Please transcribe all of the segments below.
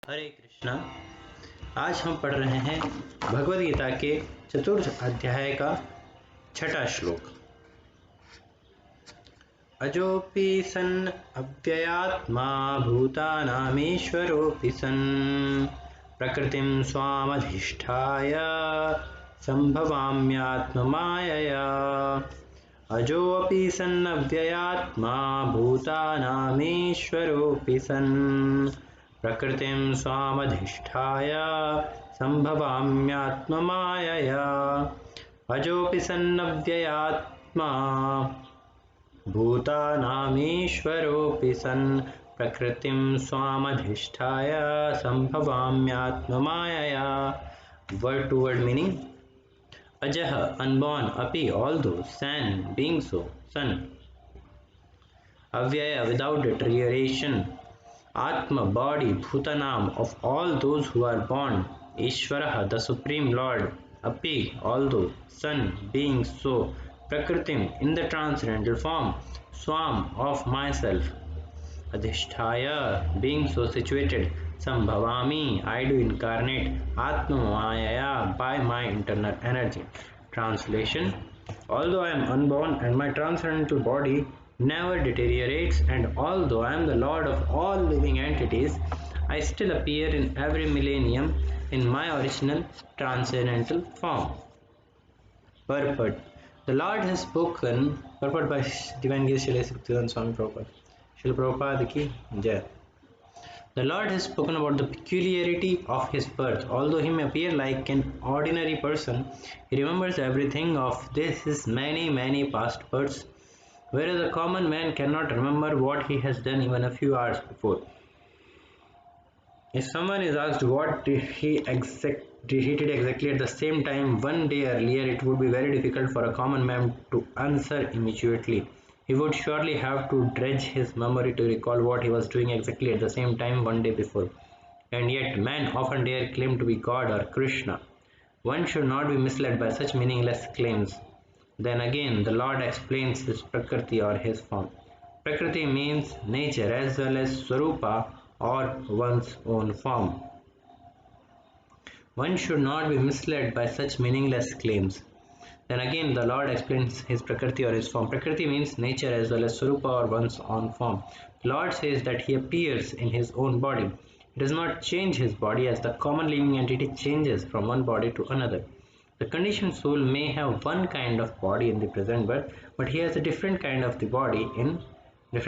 हरे कृष्णा। आज हम पढ़ रहे हैं भगवद गीता के चतुर्थ अध्याय का छठा श्लोक। अजोपि सन् अव्ययात्मा भूतानामीश्वरोऽपि सन् प्रकृतिं स्वामधिष्ठाय सम्भवाम्यात्ममायया। अजोऽपि सन् अव्ययात्मा भूतानामीश्वरोऽपि सन् प्रकृतिं स्वामधिष्ठाय सम्भवाम्यात्ममायया। अजोऽपि सन्नव्ययात्मा भूतानामीश्वरोऽपि सन् प्रकृतिं स्वामधिष्ठाय सम्भवाम्यात्ममायया। Word to word meaning: Ajah, unborn, api, although, san, being so, son, avyaya, without deterioration, atma, body, bhutanam, of all those who are born, Ishvaraha, the supreme lord, api, although, son, being so, prakritim, in the transcendental form, swam, of myself, adhishthaya, being so situated, sambhavami, I do incarnate, atma mayaya, by my internal energy. Translation: although I am unborn and my transcendental body never deteriorates, and although I am the lord of all living entities, I still appear in every millennium in my original transcendental form. Purport: the Lord has spoken. Purport by Divine Grace Srila Bhaktivedanta Swami Prabhupada. Srila Prabhupada ki Jai. The Lord has spoken about the peculiarity of his birth. Although he may appear like an ordinary person, he remembers everything of his many past births, whereas a common man cannot remember what he has done even a few hours before. If someone is asked what he did exactly at the same time one day earlier, it would be very difficult for a common man to answer immediately. He would surely have to dredge his memory to recall what he was doing exactly at the same time one day before. And yet, men often dare claim to be God or Krishna. One should not be misled by such meaningless claims. Then again, the Lord explains his Prakriti or his form. Prakriti means nature as well as Swarupa or one's own form. One should not be misled by such meaningless claims. Then again, the Lord explains his Prakriti or his form. Prakriti means nature as well as Swarupa or one's own form. The Lord says that he appears in his own body. He does not change his body as the common living entity changes from one body to another. The conditioned soul may have one kind of body in the present birth, but he has a different kind of body in the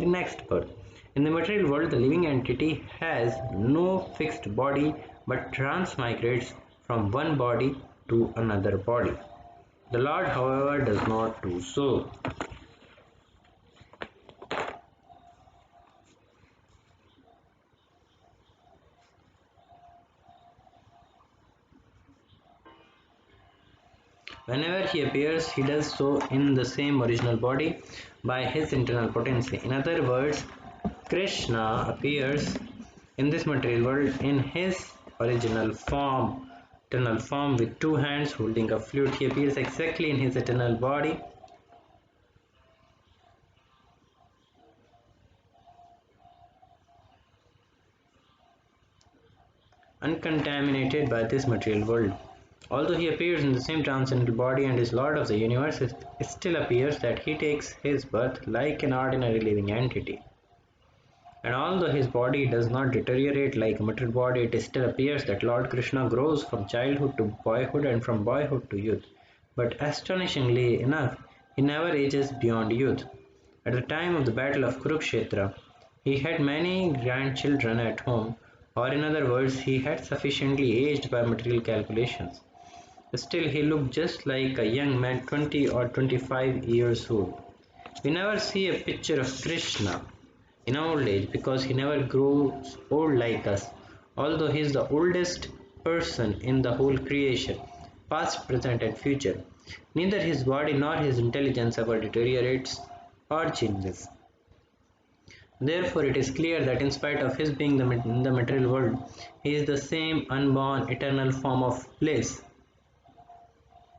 next birth. In the material world, the living entity has no fixed body but transmigrates from one body to another body. The Lord, however, does not do so. Whenever he appears, he does so in the same original body by his internal potency. In other words, Krishna appears in this material world in his original form, eternal form, with two hands holding a flute. He appears exactly in his eternal body. Uncontaminated by this material world. Although he appears in the same transcendental body and is Lord of the universe, it still appears that he takes his birth like an ordinary living entity. And although his body does not deteriorate like a material body, it still appears that Lord Krishna grows from childhood to boyhood and from boyhood to youth. But astonishingly enough, he never ages beyond youth. At the time of the battle of Kurukshetra, he had many grandchildren at home, or in other words, he had sufficiently aged by material calculations. Still, he looked just like a young man 20 or 25 years old. We never see a picture of Krishna in old age because he never grows old like us, although he is the oldest person in the whole creation, past, present, and future. Neither his body nor his intelligence ever deteriorates or changes. Therefore, it is clear that in spite of his being in the material world, he is the same unborn eternal form of bliss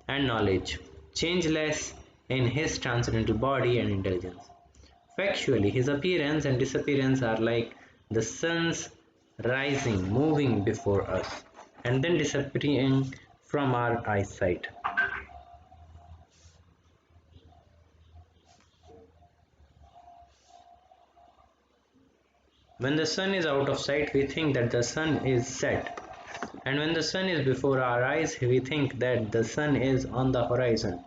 and knowledge, changeless in his transcendental body and intelligence. Factually, his appearance and disappearance are like the sun's rising, moving before us, and then disappearing from our eyesight. When the sun is out of sight, we think that the sun is set, and when the sun is before our eyes, we think that the sun is on the horizon.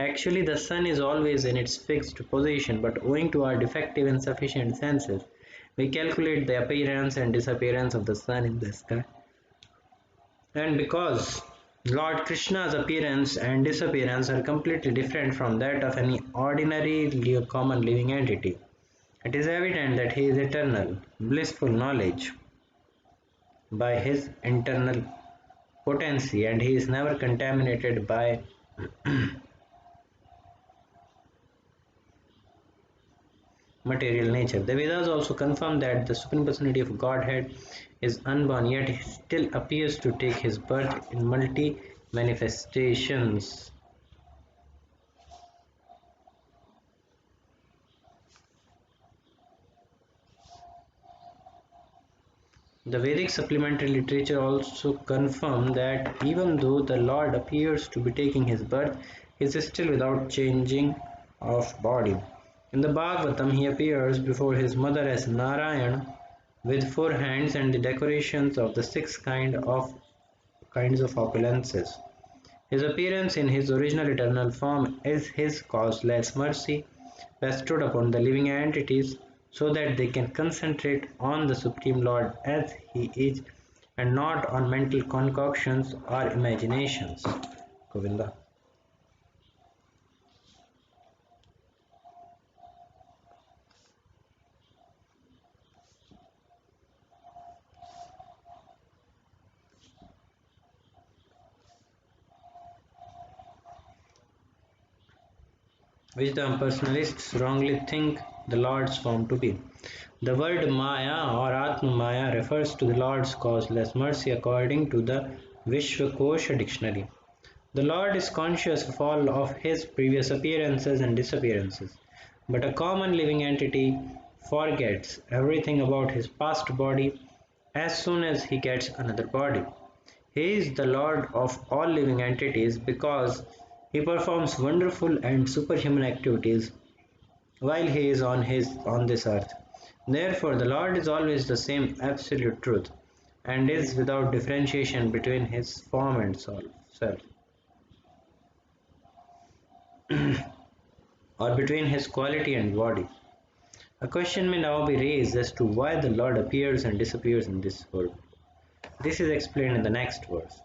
Actually, the sun is always in its fixed position, but owing to our defective insufficient senses, we calculate the appearance and disappearance of the sun in the sky. And because Lord Krishna's appearance and disappearance are completely different from that of any ordinary common living entity, it is evident that he is eternal, blissful knowledge by his internal potency, and he is never contaminated by material nature. The Vedas also confirm that the Supreme Personality of Godhead is unborn, yet he still appears to take his birth in multi manifestations. The Vedic supplementary literature also confirm that even though the Lord appears to be taking his birth, he is still without changing of body. In the Bhagavatam, he appears before his mother as Narayan with four hands and the decorations of the kinds of opulences. His appearance in his original eternal form is his causeless mercy bestowed upon the living entities so that they can concentrate on the Supreme Lord as he is and not on mental concoctions or imaginations. Govinda. Which the impersonalists wrongly think the Lord's form to be. The word Maya or Atma Maya refers to the Lord's causeless mercy according to the Vishwakosha dictionary. The Lord is conscious of all of his previous appearances and disappearances, but a common living entity forgets everything about his past body as soon as he gets another body. He is the Lord of all living entities because he performs wonderful and superhuman activities while he is on this earth. Therefore, the Lord is always the same absolute truth and is without differentiation between his form and self, or between his quality and body. A question may now be raised as to why the Lord appears and disappears in this world. This is explained in the next verse.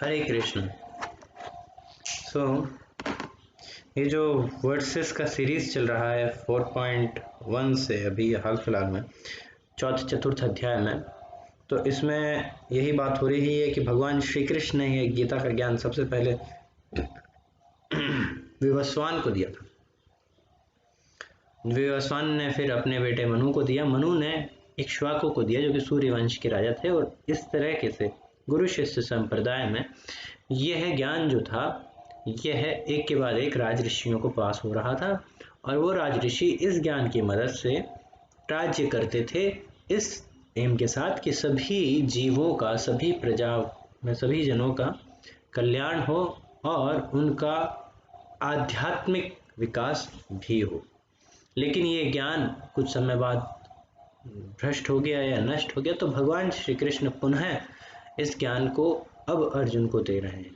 हरे कृष्ण. सो ये जो versus का series चल रहा है 4.1 से अभी हाल फिलहाल में चौथे चतुर्थ अध्याय में, तो इसमें यही बात हो रही है कि भगवान श्री कृष्ण ने ये गीता का ज्ञान सबसे पहले विवस्वान को दिया था. विवस्वान ने फिर अपने बेटे मनु को दिया, मनु ने इक्ष्वाकु को दिया जो कि सूर्यवंश के राजा थे, और इस तरह से गुरु शिष्य संप्रदाय में यह ज्ञान जो था यह एक के बाद एक राज ऋषियों को पास हो रहा था, और वो राज ऋषि इस ज्ञान की मदद से राज्य करते थे इस एम के साथ कि सभी जीवों का, सभी प्रजा में सभी जनों का कल्याण हो और उनका आध्यात्मिक विकास भी हो. लेकिन ये ज्ञान कुछ समय बाद भ्रष्ट हो गया या नष्ट हो गया, तो भगवान श्री कृष्ण पुनः इस ज्ञान को अब अर्जुन को दे रहे हैं.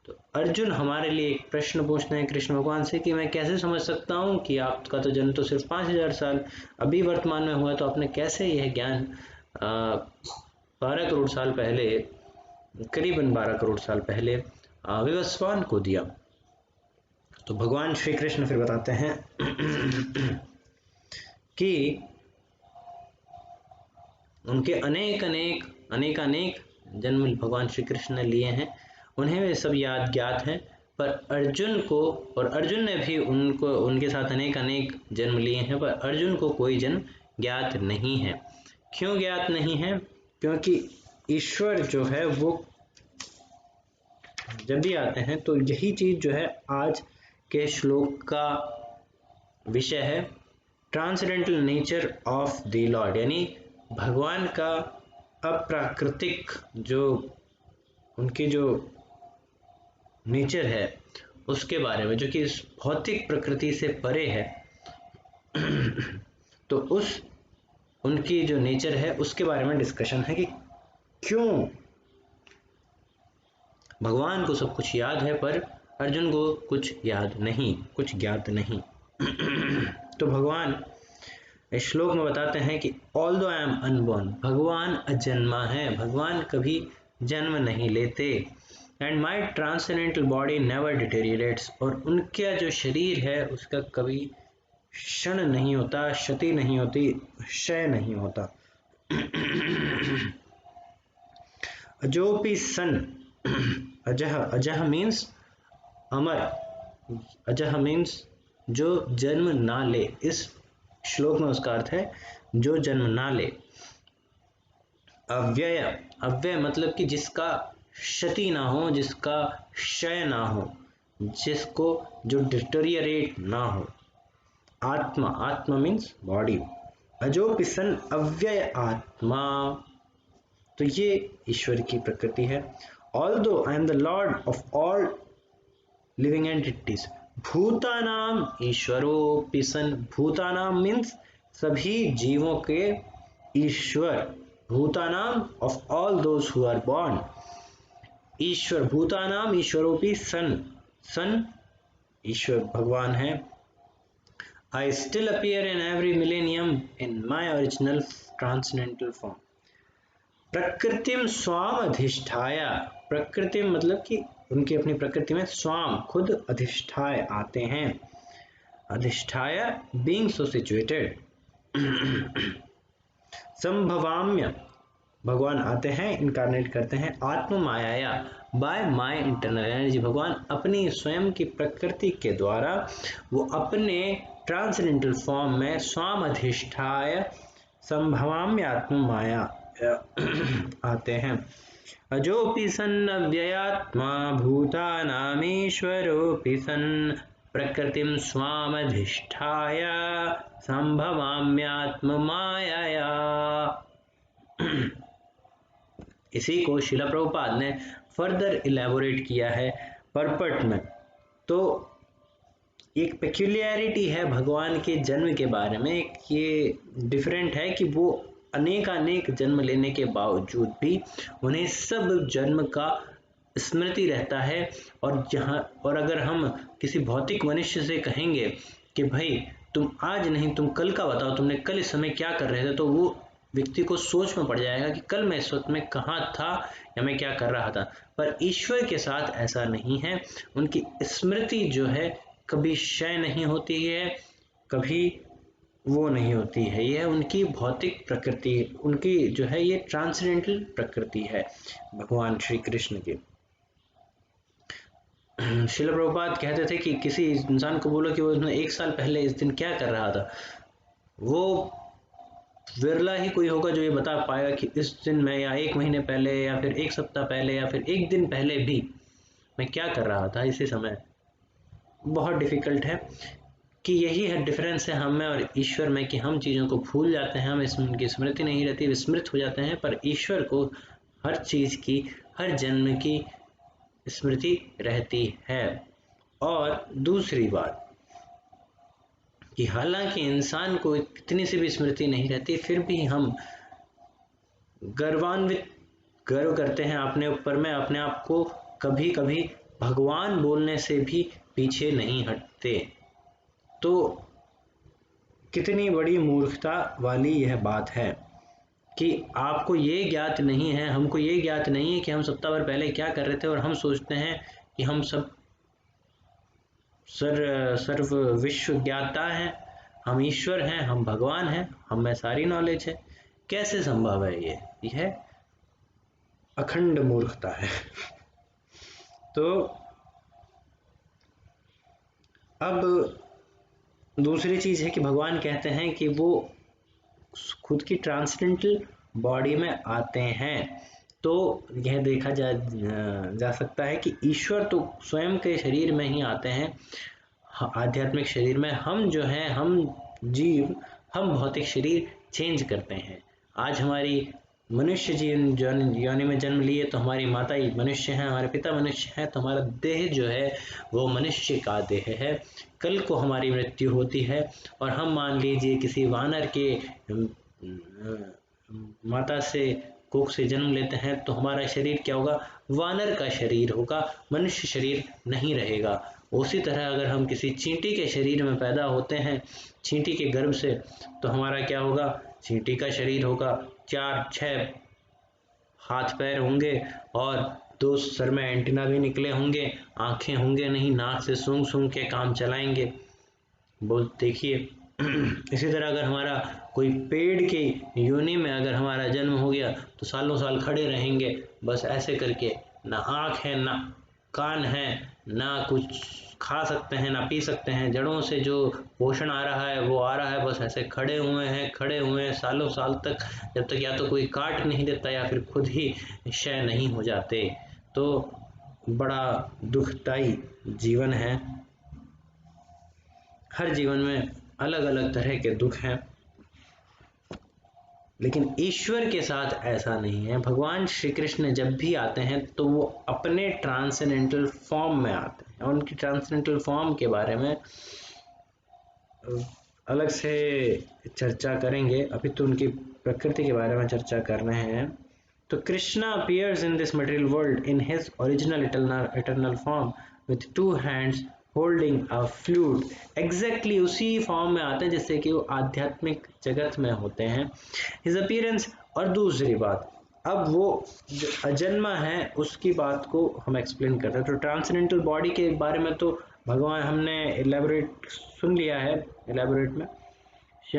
तो अर्जुन हमारे लिए एक प्रश्न पूछते हैं कृष्ण भगवान से कि मैं कैसे समझ सकता हूँ कि आपका तो जन्म तो सिर्फ 5000 साल अभी वर्तमान में हुआ, तो आपने कैसे यह ज्ञान 12 करोड़ साल पहले, करीबन 12 करोड़ साल पहले विवस्वान को दिया। तो भगवान श्री कृष्ण फिर बताते हैं कि उनके अनेक जन्म भगवान श्री कृष्ण ने लिए हैं, उन्हें वे सब याद ज्ञात हैं, पर अर्जुन को, और अर्जुन ने भी उनके साथ अनेक जन्म लिए हैं, पर अर्जुन को कोई जन्म ज्ञात नहीं है। क्यों ज्ञात नहीं है? क्योंकि ईश्वर जो है वो जब भी आते हैं तो यही चीज जो है आज के श्लोक का विषय है, transcendental nature of the Lord, यानी भगवान का अप्राकृतिक जो उनकी जो नेचर है उसके बारे में, जो कि इस भौतिक प्रकृति से परे है। तो उस उनकी जो नेचर है उसके बारे में डिस्कशन है कि क्यों भगवान को सब कुछ याद है पर अर्जुन को कुछ याद नहीं, कुछ ज्ञात नहीं। तो भगवान इस श्लोक में बताते हैं कि ऑल्दो आई एम अनबॉर्न, भगवान अजन्मा है, भगवान कभी जन्म नहीं लेते, and my transcendental body never deteriorates, और उनका जो शरीर है उसका कभी क्षण नहीं होता, क्षति नहीं होती, क्षय नहीं होता। अजोपि सन, अजह, अजह मीन्स अमर, अजह मीन्स जो जन्म ना ले, इस श्लोक में उसका अर्थ है जो जन्म ना ले। अव्यय, अव्यय मतलब कि जिसका क्षति ना हो, जिसका क्षय ना हो, जिसको जो डिटोरियरेट ना हो। आत्मा, आत्मा मीन्स बॉडी, अजोपि सन अव्यय आत्मा, तो ये ईश्वर की प्रकृति है। Although I am the lord of all living entities, भूतानाम ईश्वरोऽपि सन्, भूतानाम मीन्स सभी जीवों के ईश्वर, भूतानाम of all those who are born, ईश्वर, भूतानाम ईश्वरोऽपि सन्, सन ईश्वर भगवान है। I still appear in every millennium in my original transcendental form. प्रकृतिम स्वाम अधिष्ठाय, प्रकृतिम मतलब कि उनकी अपनी प्रकृति में स्वाम खुद अधिष्ठाय आते हैं, अधिष्ठाय बीइंग सो सिचुएटेड। संभवाम्य, भगवान आते हैं, इनकारनेट करते हैं, आत्म माया बाय माय इंटरनल एनर्जी, भगवान अपनी स्वयं की प्रकृति के द्वारा वो अपने ट्रांसेंडेंटल फॉर्म में स्वाम अधिष्ठाय संभवाम्य आत्म माया आते हैं। अजोपि सन् अव्ययात्मा भूतानामीश्वरोऽपि सन् प्रकृतिं स्वामधिष्ठाय संभवाम्यात्म मायया। इसी को शिला प्रभुपाद ने फर्दर इलेबोरेट किया है परपट में। तो एक पेक्यूलियरिटी है भगवान के जन्म के बारे में, ये डिफरेंट है कि वो अनेक जन्म लेने के बावजूद भी उन्हें सब जन्म का स्मृति रहता है। और अगर हम किसी भौतिक मनुष्य से कहेंगे कि भाई तुम आज नहीं तुम कल का बताओ, तुमने कल इस समय क्या कर रहे थे, तो वो व्यक्ति को सोच में पड़ जाएगा कि कल मैं इस वक्त में कहाँ था या मैं क्या कर रहा था। पर ईश्वर के साथ ऐसा नहीं है, उनकी स्मृति जो है कभी क्षय नहीं होती है, कभी वो नहीं होती है, यह उनकी भौतिक प्रकृति, उनकी जो है ये ट्रांसेंडेंटल प्रकृति है भगवान श्री कृष्ण की। श्रील प्रभुपाद कहते थे कि किसी इंसान को बोलो कि वो 1 साल पहले इस दिन क्या कर रहा था, वो विरला ही कोई होगा जो ये बता पाएगा कि इस दिन में या 1 महीने पहले या फिर 1 सप्ताह पहले या फिर 1 दिन पहले भी मैं क्या कर रहा था इसी समय। बहुत डिफिकल्ट है कि यही है डिफरेंस है हम में और ईश्वर में, कि हम चीज़ों को भूल जाते हैं, हमें उनकी स्मृति नहीं रहती, विस्मृत हो जाते हैं, पर ईश्वर को हर चीज़ की, हर जन्म की स्मृति रहती है। और दूसरी बात कि हालांकि इंसान को इतनी सी भी स्मृति नहीं रहती, फिर भी हम गर्व करते हैं अपने ऊपर में, अपने आप को कभी कभी भगवान बोलने से भी पीछे नहीं हटते। तो कितनी बड़ी मूर्खता वाली यह बात है कि आपको ये ज्ञात नहीं है, हमको ये ज्ञात नहीं है कि हम सप्ताह पहले क्या कर रहे थे, और हम सोचते हैं कि हम सब सर्व विश्व ज्ञाता हैं, हम ईश्वर हैं, हम भगवान हैं, हम में सारी नॉलेज है। कैसे संभव है ये? यह अखंड मूर्खता है। तो अब दूसरी चीज है कि भगवान कहते हैं कि वो खुद की ट्रांसेंडेंटल बॉडी में आते हैं। तो यह देखा जा सकता है कि ईश्वर तो स्वयं के शरीर में ही आते हैं, आध्यात्मिक शरीर में। हम जो हैं, हम जीव, हम भौतिक शरीर चेंज करते हैं। आज हमारी मनुष्य जीवन योनि में जन्म लिए तो हमारी माता ही मनुष्य हैं, हमारे पिता मनुष्य हैं, तो हमारा देह जो है वो मनुष्य का देह है। कल को हमारी मृत्यु होती है और हम मान लीजिए किसी वानर के माता से कोख से जन्म लेते हैं, तो हमारा शरीर क्या होगा? वानर का शरीर होगा, मनुष्य शरीर नहीं रहेगा। उसी तरह अगर हम किसी चींटी के शरीर में पैदा होते हैं, चींटी के गर्भ से, तो हमारा क्या होगा? चींटी का शरीर होगा, 4-6 हाथ पैर होंगे और 2 सर में एंटीना भी निकले होंगे, आंखें होंगे नहीं, नाक से सूंघ सूंघ के काम चलाएंगे। बोल देखिए। इसी तरह अगर हमारा कोई पेड़ के योनि में अगर हमारा जन्म हो गया तो सालों साल खड़े रहेंगे, बस ऐसे करके, ना आँख है, ना कान है, ना कुछ खा सकते हैं, ना पी सकते हैं, जड़ों से जो पोषण आ रहा है वो आ रहा है, बस ऐसे खड़े हुए हैं सालों साल तक, जब तक या तो कोई काट नहीं देता या फिर खुद ही क्षय नहीं हो जाते। तो बड़ा दुखदाई जीवन है। हर जीवन में अलग अलग तरह के दुख हैं, लेकिन ईश्वर के साथ ऐसा नहीं है। भगवान श्री कृष्ण जब भी आते हैं तो वो अपने ट्रांसेंडेंटल फॉर्म में आते हैं, और उनकी ट्रांसेंडेंटल फॉर्म के बारे में अलग से चर्चा करेंगे। अभी तो उनकी प्रकृति के बारे में चर्चा कर रहे हैं। तो Krishna appears in this material world in his original eternal form with 2 hands holding a flute. Exactly उसी फॉर्म में आते हैं जैसे कि वो आध्यात्मिक जगत में होते हैं। हिज अपीयरेंस, और दूसरी बात, अब वो जो अजन्मा है उसकी बात को हम एक्सप्लेन करते हैं। तो ट्रांसेंडेंटल बॉडी के बारे में तो भगवान हमने एलेबोरेट सुन लिया है, एलेबोरेट में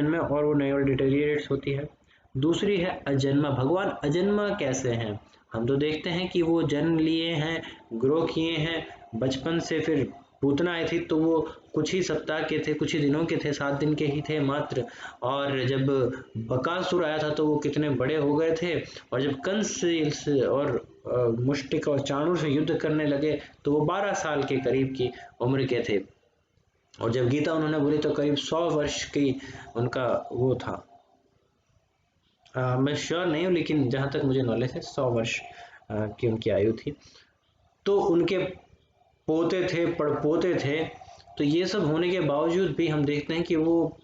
में, और वो नेवर डिटेरियरेट्स होती है। दूसरी है अजन्मा। भगवान अजन्मा कैसे हैं? हम तो देखते हैं कि वो जन्म लिए हैं, ग्रो किए हैं, बचपन से फिर पूतना आई थी तो वो कुछ ही सप्ताह के थे, कुछ ही दिनों के थे, 7 दिन के ही थे मात्र। और जब बकासुर आया था तो वो कितने बड़े हो गए थे, और जब कंस और मुष्टिक और चाणूर से युद्ध करने लगे तो वो 12 साल के करीब की उम्र के थे, और जब गीता उन्होंने बोली तो करीब 100 वर्ष की उनका वो था। मैं श्योर नहीं हूँ, लेकिन जहाँ तक मुझे नॉलेज है 100 वर्ष की उनकी आयु थी। तो उनके पोते थे, पड़पोते थे, तो ये सब होने के बावजूद भी हम देखते हैं कि वो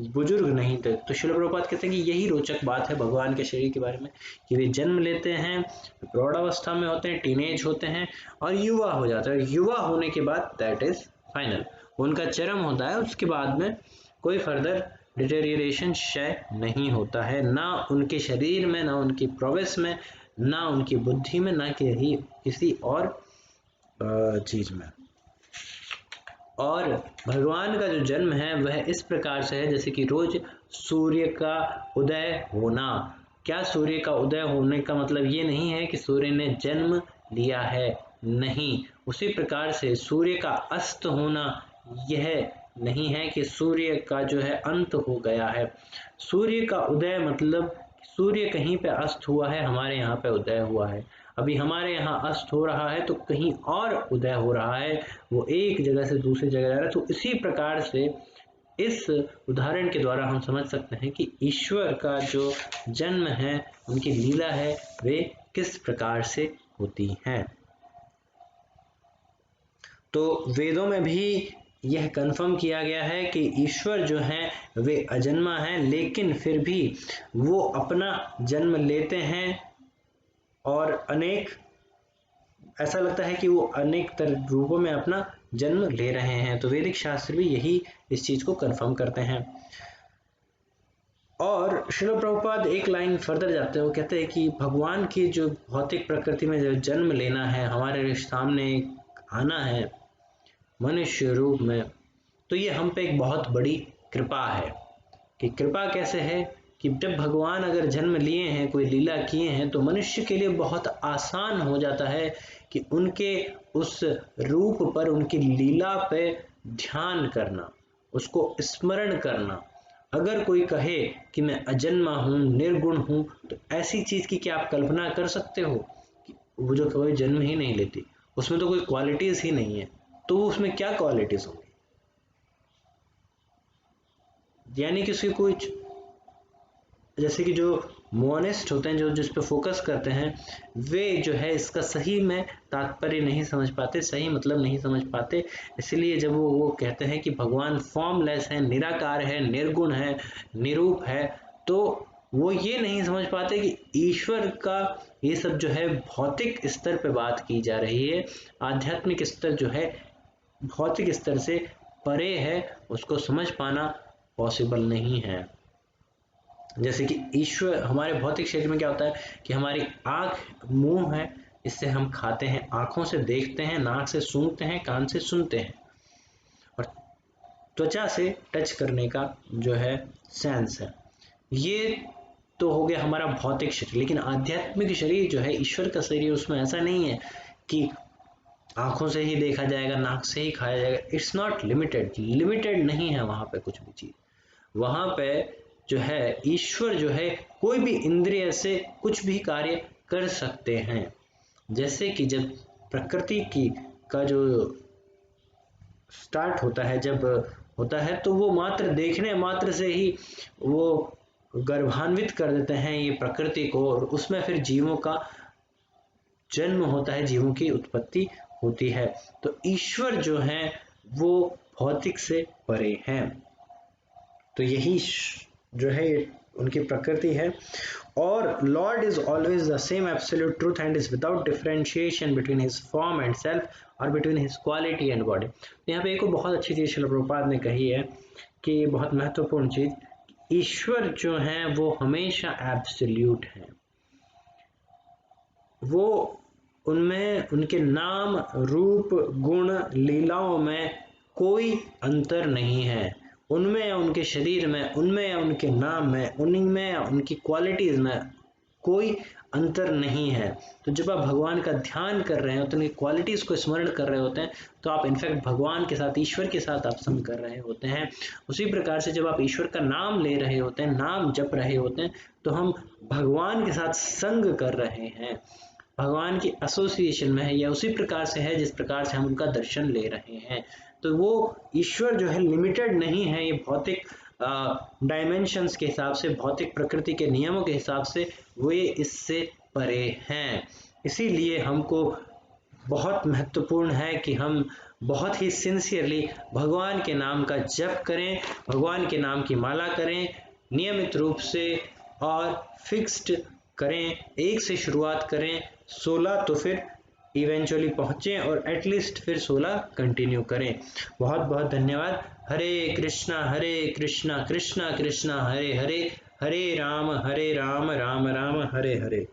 बुजुर्ग नहीं थे। तो श्रील प्रभुपाद कहते हैं कि यही रोचक बात है भगवान के शरीर के बारे में, कि वे जन्म लेते हैं, प्रौढ़ावस्था में होते हैं, टीनेज होते हैं, और युवा हो जाते हैं। युवा होने के बाद दैट इज फाइनल, उनका चरम होता है, उसके बाद में कोई फर्दर डिटेरियरेशन क्षय नहीं होता है, ना उनके शरीर में, ना उनकी प्रोग्रेस में, ना उनकी बुद्धि में, ना किसी और चीज में। और भगवान का जो जन्म है वह इस प्रकार से है जैसे कि रोज सूर्य का उदय होना। क्या सूर्य का उदय होने का मतलब ये नहीं है कि सूर्य ने जन्म लिया है, नहीं। उसी प्रकार से सूर्य का अस्त होना यह नहीं है कि सूर्य का जो है अंत हो गया है। सूर्य का उदय मतलब सूर्य कहीं पे अस्त हुआ है, हमारे यहाँ पे उदय हुआ है। अभी हमारे यहाँ अस्त हो रहा है तो कहीं और उदय हो रहा है, वो एक जगह से दूसरी जगह जा रहा है। तो इसी प्रकार से इस उदाहरण के द्वारा हम समझ सकते हैं कि ईश्वर का जो जन्म है, उनकी लीला है, वे किस प्रकार से होती हैं। तो वेदों में भी यह कन्फर्म किया गया है कि ईश्वर जो हैं वे अजन्मा हैं, लेकिन फिर भी वो अपना जन्म लेते हैं, और अनेक, ऐसा लगता है कि वो अनेक रूपों में अपना जन्म ले रहे हैं। तो वैदिक शास्त्र भी यही इस चीज को कंफर्म करते हैं। और श्रील प्रभुपाद एक लाइन फर्दर जाते हैं, वो कहते हैं कि भगवान की जो भौतिक प्रकृति में जो जन्म लेना है, हमारे सामने आना है मनुष्य रूप में, तो ये हम पे एक बहुत बड़ी कृपा है। कि कृपा कैसे है कि जब भगवान अगर जन्म लिए हैं, कोई लीला किए हैं, तो मनुष्य के लिए बहुत आसान हो जाता है कि उनके उस रूप पर, उनकी लीला पे ध्यान करना, उसको स्मरण करना। अगर कोई कहे कि मैं अजन्मा हूँ, निर्गुण हूँ, तो ऐसी चीज की क्या आप कल्पना कर सकते हो कि वो जो कोई जन्म ही नहीं लेती, उसमें तो कोई क्वालिटीज ही नहीं है, तो उसमें क्या क्वालिटीज होंगी? यानी कि उसकी कुछ, जैसे कि जो मोनिस्ट होते हैं, जो जिस पे फोकस करते हैं, वे जो है इसका सही में तात्पर्य नहीं समझ पाते, सही मतलब नहीं समझ पाते। इसलिए जब वो कहते हैं कि भगवान फॉर्मलेस है, निराकार है, निर्गुण है, निरूप है, तो वो ये नहीं समझ पाते कि ईश्वर का ये सब जो है भौतिक स्तर पे बात की जा रही है, आध्यात्मिक स्तर जो है भौतिक स्तर से परे है, उसको समझ पाना पॉसिबल नहीं है। जैसे कि ईश्वर, हमारे भौतिक शरीर में क्या होता है कि हमारी आंख, मुंह है, इससे हम खाते हैं, आंखों से देखते हैं, नाक से सूंघते हैं, कान से सुनते हैं, और त्वचा से टच करने का जो है सेंस है। ये तो हो गया हमारा भौतिक शरीर। लेकिन आध्यात्मिक शरीर जो है ईश्वर का शरीर, उसमें ऐसा नहीं है कि आंखों से ही देखा जाएगा, नाक से ही खाया जाएगा। इट्स नॉट लिमिटेड, लिमिटेड नहीं है वहां पे कुछ भी चीज। वहां पे जो है ईश्वर जो है कोई भी इंद्रिय से कुछ भी कार्य कर सकते हैं। जैसे कि जब प्रकृति की का जो स्टार्ट होता है, जब होता है, तो वो मात्र देखने मात्र से ही वो गर्भान्वित कर देते हैं ये प्रकृति को, और उसमें फिर जीवों का जन्म होता है, जीवों की उत्पत्ति होती है। तो ईश्वर जो है वो भौतिक से परे हैं। तो यही जो है उनकी प्रकृति है। और lord is always the same absolute truth and is without differentiation between his form and self और between his quality and body. यहाँ पे एक बहुत अच्छी चीज श्रील प्रभुपाद ने कही है कि बहुत महत्वपूर्ण चीज, ईश्वर जो है वो हमेशा एब्सोल्यूट है। वो उनमें, उनके नाम, रूप, गुण, लीलाओं में कोई अंतर नहीं है। उनमें या उनके शरीर में, उनमें या उनके नाम में, उनमें या उनकी क्वालिटीज में कोई अंतर नहीं है। तो जब आप भगवान का ध्यान कर रहे हैं, तो उनकी क्वालिटीज को स्मरण कर रहे होते हैं, तो आप इनफैक्ट भगवान के साथ, ईश्वर के साथ आप संग कर रहे होते हैं। उसी प्रकार से जब आप ईश्वर का नाम ले रहे होते हैं, नाम जप रहे होते हैं, तो हम भगवान के साथ संग कर रहे हैं, भगवान की एसोसिएशन में है, या उसी प्रकार से है जिस प्रकार से हम उनका दर्शन ले रहे हैं। तो वो ईश्वर जो है लिमिटेड नहीं है, ये भौतिक डायमेंशंस के हिसाब से, भौतिक प्रकृति के नियमों के हिसाब से वे इससे परे हैं। इसीलिए हमको बहुत महत्वपूर्ण है कि हम बहुत ही सिंसियरली भगवान के नाम का जप करें, भगवान के नाम की माला करें नियमित रूप से, और फिक्स्ड करें, एक से शुरुआत करें, 16 तो फिर इवेंचुअली पहुंचें, और एटलीस्ट फिर 16 कंटिन्यू करें। बहुत बहुत धन्यवाद। हरे कृष्णा कृष्णा कृष्णा हरे हरे, हरे राम राम राम हरे हरे।